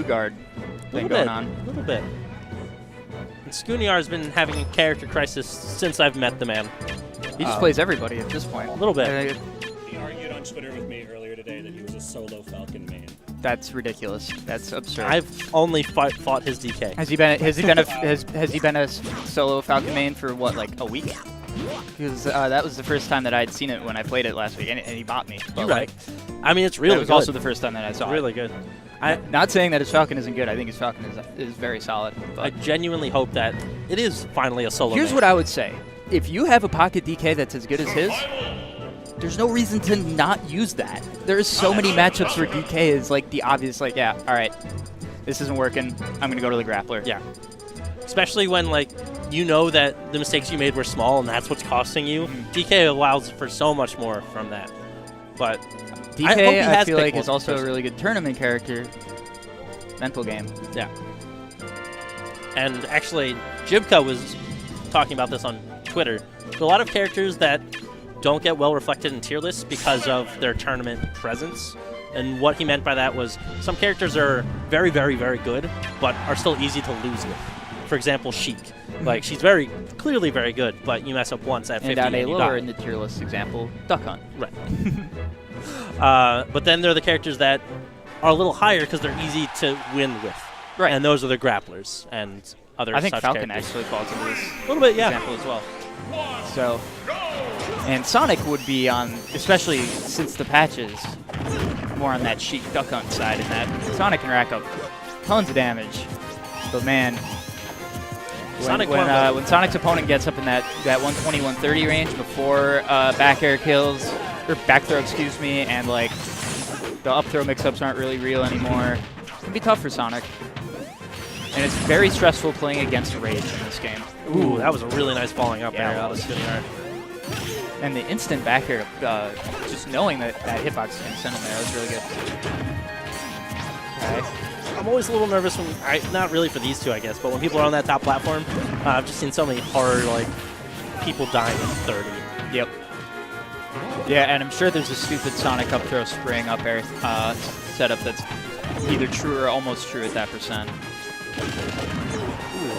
guard thing going on. A little bit. And skuniar has been having a character crisis since I've met the man. He just plays everybody at this point. A little bit. He argued on Twitter with me earlier today that he was a solo Falcon main. That's ridiculous. That's absurd. I've only fought his DK. Has he been a solo Falcon main for what, like a week? Because that was the first time that I'd seen it when I played it last week, and he bought me. You're right. I mean, it's really It was good. also the first time that I saw Really it. good. Not saying that his Falcon isn't good. I think his Falcon is very solid. I But genuinely hope that it is finally a solo. here's main. what I would say: if you have a pocket DK that's as good as his, there's no reason to not use that. There's so many matchups where DK is like the obvious, like, yeah, all right, this isn't working. I'm gonna go to the grappler. Yeah. Especially when, like, you know that the mistakes you made were small and that's what's costing you. DK allows for so much more from that. But DK, I has feel picked like, is one also a person. really good tournament character. Mental game. Yeah. And actually, Jibka was talking about this on Twitter. There's a lot of characters that don't get well reflected in tier lists because of their tournament presence. And what he meant by that was some characters are very, very, very good, but are still easy to lose with. For example, Sheik. Like, she's very clearly very good, but you mess up once at 50 And down a and you lower die. in the tier list example, Duck Hunt. Right. But then there are the characters that are a little higher because they're easy to win with. Right. And those are the grapplers and other I think such Falcon characters. actually falls into this A little bit, yeah. example as well. So, and Sonic would be on, especially since the patches, more on that Sheik Duck Hunt side, and that Sonic can rack up tons of damage. But man, when Sonic's opponent gets up in that 120, 130 range before back air kills, or back throw, excuse me, and like the up throw mix-ups aren't really real anymore, it can be tough for Sonic. And it's very stressful playing against Rage in this game. Ooh, that was a really nice falling up Yeah, there it out of was. skuniar. And the instant back air, just knowing that hitbox is going to send him there, was really good. Okay. I'm always a little nervous when, not really for these two, I guess, but when people are on that top platform, I've just seen so many horror, like, people dying in 30. Yep. Yeah, and I'm sure there's a stupid Sonic up throw spring up air setup that's either true or almost true at that percent. Ooh.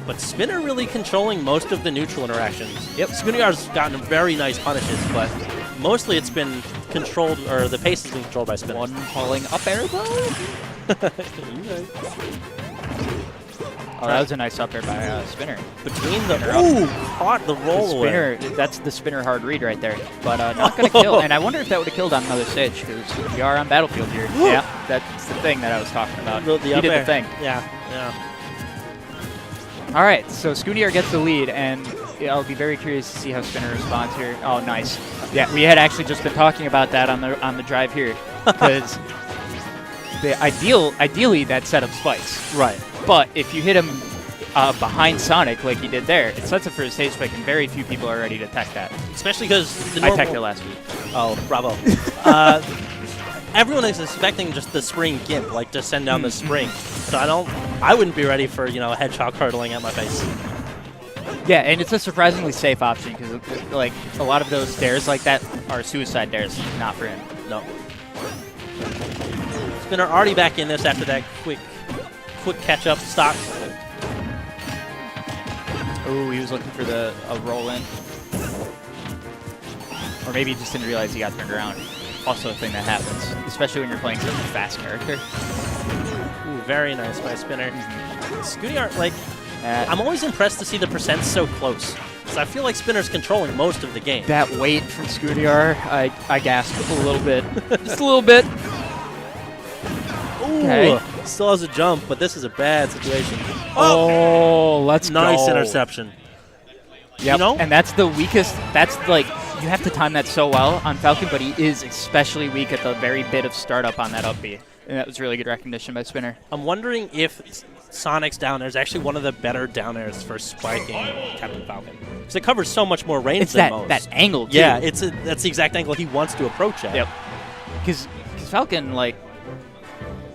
But spiNR really controlling most of the neutral interactions. Yep. skuniar's gotten very nice punishes, but mostly it's been controlled, or the pace has been controlled by spiNR. One falling up air though? Oh, that was a nice up air by spiNR. Between the spiNR ooh, caught the roll away. spiNR, that's the spiNR hard read right there. But not going to kill. And I wonder if that would have killed on another stage, because we are on Battlefield here. Yeah, that's the thing that I was talking about. The He up did air. the thing. Yeah, yeah. All right, so skuniar gets the lead, and I'll be very curious to see how spiNR responds here. Oh, nice. Yeah, we had actually just been talking about that on the drive here, because ideally that setup spikes. Right. But if you hit him behind Sonic like he did there, it sets up for a stage spike, and very few people are ready to tech that. Especially because the I normal... teched it last week. Oh, bravo. Everyone is expecting just the spring gimp, like to send down the spring. So I wouldn't be ready for, a hedgehog hurtling at my face. Yeah, and it's a surprisingly safe option, because like a lot of those dares like that are suicide dares, not for him. No. spiNR already back in this after that quick catch-up stock. Oh, he was looking for a roll-in. Or maybe he just didn't realize he got turned around. Also a thing that happens, especially when you're playing such a fast character. Ooh, very nice by spiNR. skuniar, like, That, I'm always impressed to see the percents so close. Because I feel like spiNR's controlling most of the game. that weight from skuniar, I gasped a little bit. Just a little bit. Ooh, Okay. still has a jump, but this is a bad situation. Oh, let's Nice go. interception. Yep. You know? And that's the weakest. That's like, you have to time that so well on Falcon, but he is especially weak at the very bit of startup on that up B. And that was really good recognition by spiNR. I'm wondering if Sonic's down air is actually one of the better down airs for spiking Captain Falcon. Because it covers so much more range It's than that, most. that angle, too. Yeah, that's the exact angle he wants to approach at. Yep. Because Falcon, like,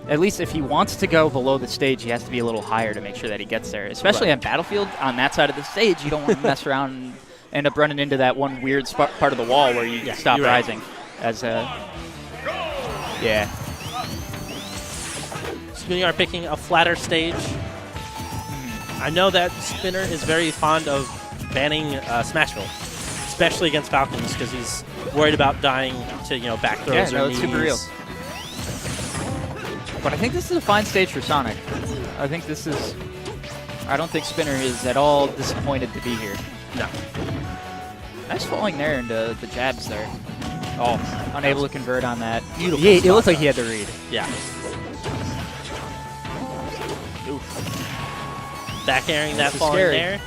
at least if he wants to go below the stage, he has to be a little higher to make sure that he gets there. Especially Right. on Battlefield, on that side of the stage, you don't want to mess around and end up running into that one weird part of the wall where you stop you're right. rising. As yeah. skuniar picking a flatter stage. I know that Spinner is very fond of banning Smashville, especially against Falcons, because he's worried about dying to back throws or it's knees. super real. But I think this is a fine stage for Sonic. I think this is. I don't think Spinner is at all disappointed to be here. No. Nice falling there into the jabs there. Oh, unable to convert on that. Beautiful. Yeah, it looked like he had to read. Yeah. Oof. Back airing that falling there.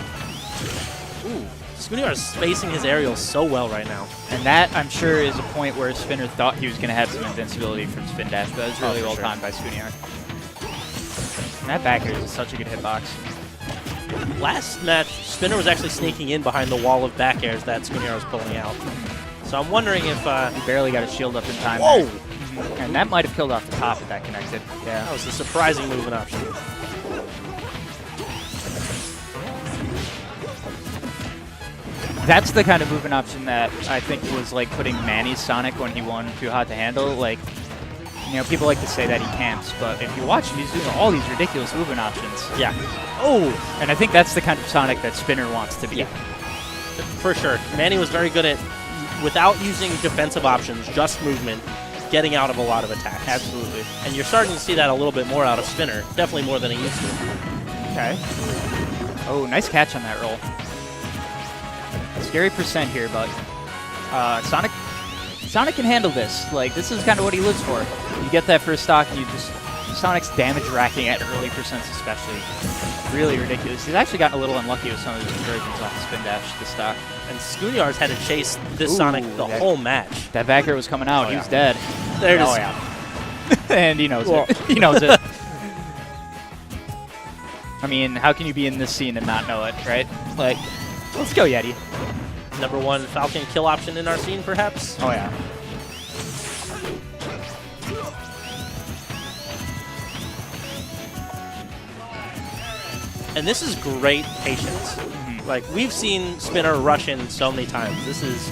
Ooh. skuniar is spacing his aerials so well right now. And that, I'm sure, is a point where Spinner thought he was going to have some invincibility from spin dash, but that was really well timed by skuniar. And that back air is such a good hitbox. Last match, Spinner was actually sneaking in behind the wall of back airs that skuniar was pulling out. So I'm wondering if... he barely got his shield up in time. Whoa! There. And that might have killed off the top if that connected. Yeah. That was a surprising movement option. That's the kind of movement option that I think was like putting Manny's Sonic when he won Too Hot to Handle. Like, people like to say that he camps, but if you watch him, he's doing all these ridiculous movement options. Yeah. Oh! And I think that's the kind of Sonic that Spinner wants to be. Yeah. For sure. Manny was very good at, without using defensive options, just movement, getting out of a lot of attacks. Absolutely. And you're starting to see that a little bit more out of Spinner. Definitely more than he used to. Okay. Oh, nice catch on that roll. Scary percent here, but Sonic can handle this. Like, this is kind of what he lives for. You get that first stock, and you just... Sonic's damage racking at early percents especially. Really ridiculous. He's actually gotten a little unlucky with some of his conversions off the spin dash this stock. And skuniar's had to chase this Sonic the whole match. That back air was coming out. He was dead. There it is. Oh, yeah. And he knows it. He knows it. I mean, how can you be in this scene and not know it, right? Like, let's go, Yeti. #1 Falcon kill option in our scene, perhaps? Oh, yeah. And this is great patience. Like, we've seen Spinner rush in so many times. This is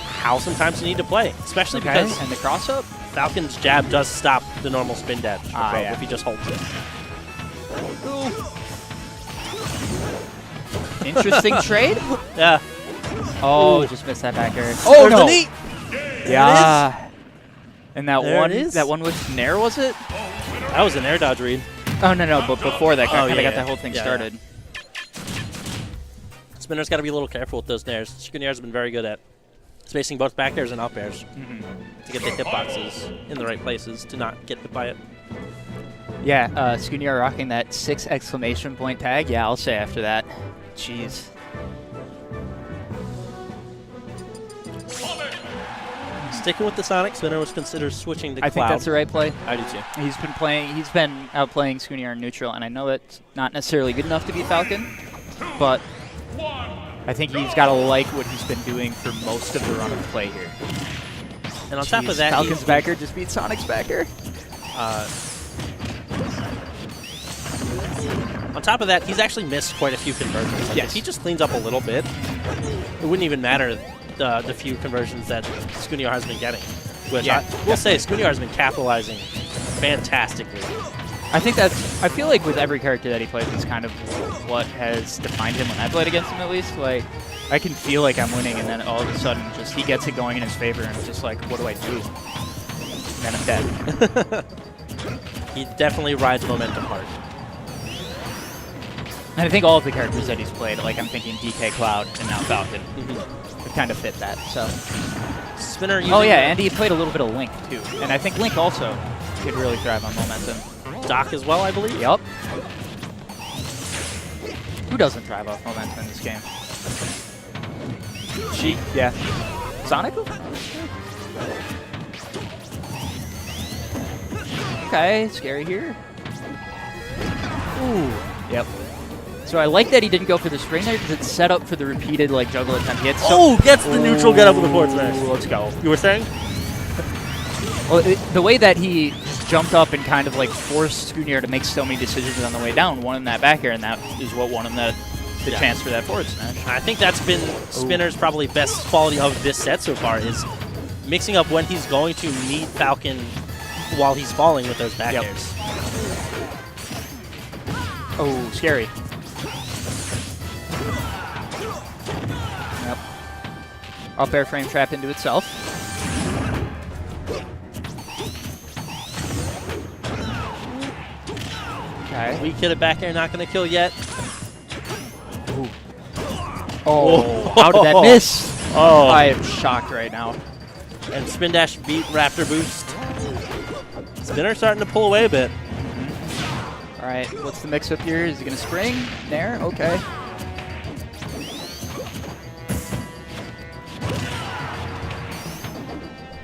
how sometimes you need to play, especially because and the cross-up? Falcon's jab does stop the normal spin dash if he just holds it. Interesting trade? Yeah. Oh, just missed that back air. Oh, no! Yeah. And that there one with Nair, was it? That was an air dodge read. Oh, no, but before that, kind of got that whole thing Yeah, started. Yeah. Spinner's got to be a little careful with those nairs. skuniar's been very good at spacing both back airs and up airs to get the hitboxes in the right places to not get hit by it. Yeah, skuniar rocking that 6 exclamation point tag. Yeah, I'll say after that. Jeez. Sticking with the Sonic, Spinner was considered switching to Cloud. I think that's the right play. I do too. He's been outplaying skuniar in neutral, and I know that's not necessarily good enough to beat Falcon, but I think he's got to like what he's been doing for most of the run of play here. And on top of that, Falcon's backer just beat Sonic's backer. On top of that, he's actually missed quite a few conversions. Like, if he just cleans up a little bit, it wouldn't even matter the few conversions that skuniar has been getting. Which I will say, skuniar has been capitalizing fantastically. I feel like with every character that he plays, it's kind of what has defined him when I played against him, at least. Like, I can feel like I'm winning, and then all of a sudden, just he gets it going in his favor, and it's just like, what do I do? And then I'm dead. He definitely rides momentum hard. And I think all of the characters that he's played, like I'm thinking DK Cloud and now Falcon, have kind of fit that. So. Spinner using and he played a little bit of Link too, and I think Link also could really thrive on momentum. Doc as well, I believe. Yup. Who doesn't thrive off momentum in this game? Yeah. Sonic? Okay, scary here. Ooh. Yep. So I like that he didn't go for the spring there because it's set up for the repeated juggle attempt hits. So gets the neutral get up with the forward smash. Let's go. You were saying? Well, the way that he jumped up and kind of forced skuniar to make so many decisions on the way down, won him that back air, and that is what won him the chance for that forward smash. I think that's been Spinner's probably best quality of this set so far is mixing up when he's going to meet Falcon while he's falling with those back Yep. airs. Oh, scary. Yep. Up air frame trap into itself. Okay. Weak hit it back air, not going to kill yet. Oh, how did that miss? Oh. I am shocked right now. And spin dash beat Raptor boost. Spinner starting to pull away a bit. All right, what's the mix up here? Is he going to spring? Nair? Okay.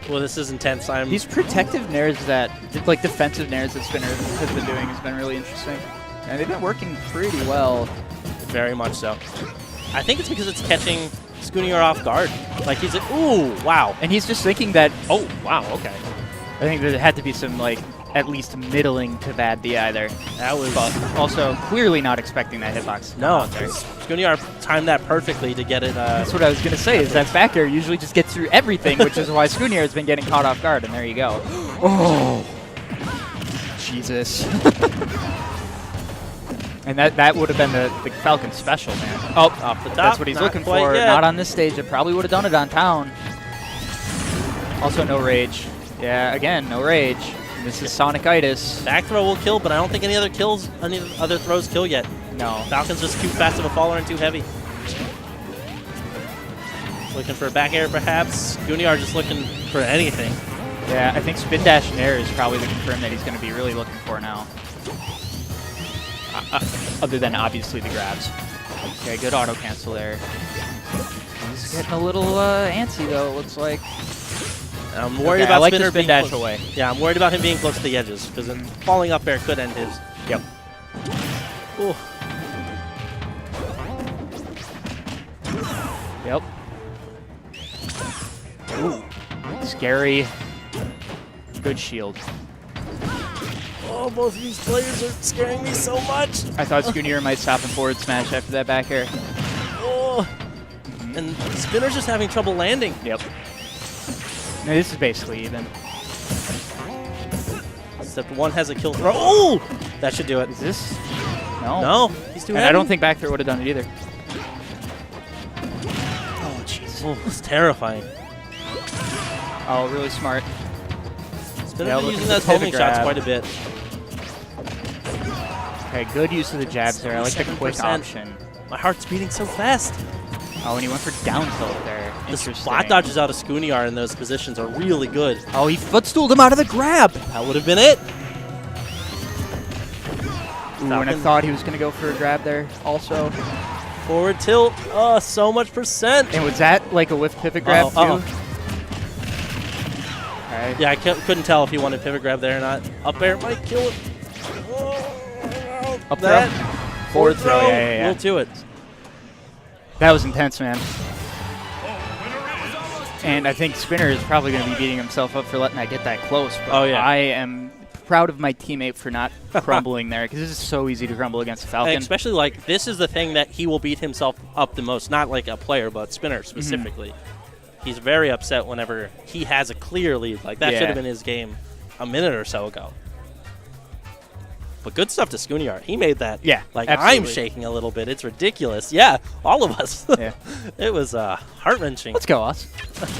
Well, this is intense. These protective nairs that, like defensive nairs that Spinner has been doing has been really interesting. And they've been working pretty well. Very much so. I think it's because it's catching skuniar off guard. Like he's like, ooh, wow. And he's just thinking that, Oh, wow, okay. I think there had to be some, like, at least middling to bad DI there. That was... But also, clearly not expecting that hitbox. No, skuniar timed that perfectly to get it. That's what I was going to say, is that back air usually just gets through everything, which is why skuniar has been getting caught off guard, and there you go. Oh! Jesus. And that would have been the Falcon special, man. Oh, off the top. that's what he's not looking quite for. yet. Not on this stage. It probably would have done it on town. Also, no rage. Yeah, again, no rage. This is Sonic-itis. Back throw will kill, but I don't think any other throws kill yet. No. Falcon's just too fast of a faller and too heavy. Looking for a back air, perhaps. skuniar just looking for anything. Yeah, I think spin dash nair is probably the confirm that he's going to be really looking for now. Other than obviously the grabs. Okay, good auto cancel there. He's getting a little antsy though, it looks like. I'm worried I about like the Spinner spin being dash close. away. Yeah, I'm worried about him being close to the edges because falling up air could end his. Yep. Ooh. Yep. Ooh. Scary. Good shield. Oh, both of these players are scaring me so much. I thought skuniar might stop in forward smash after that back air. Oh. And Spinner's just having trouble landing. Yep. No, this is basically even. Except one has a kill throw. Oh! That should do it. Is this? No. No, he's too And heavy. I don't think back throw would have done it either. Oh, jeez. Oh, it's terrifying. Oh, really smart. Spinner's Yeah, been looking using for those pivot homing shots grab. quite a bit. Okay, good use of the jabs there. I like the quick 37%. option. My heart's beating so fast. Oh, and he went for down tilt there. The Interesting. spot dodges out of skuniar in those positions are really good. Oh, he footstooled him out of the grab. That would have been it. Ooh, and I thought he was going to go for a grab there also. Forward tilt. Oh, so much percent. And was that like a whiff pivot grab Uh-oh, too? Okay. Yeah, I couldn't tell if he wanted pivot grab there or not. Up air might kill it. Up that. throw. Forward throw. Yeah. We'll do it. That was intense, man. And I think Spinner is probably going to be beating himself up for letting that get that close. But Oh, yeah. I am proud of my teammate for not crumbling there, because this is so easy to crumble against the Falcon. Especially, like, this is the thing that he will beat himself up the most. Not like a player, but Spinner specifically. He's very upset whenever he has a clear lead. Like, that Yeah. should have been his game a minute or so ago. But good stuff to skuniar. He made that. Yeah, Like, absolutely. I'm shaking a little bit. It's ridiculous. Yeah, all of us. Yeah. It was heart-wrenching. Let's go, us.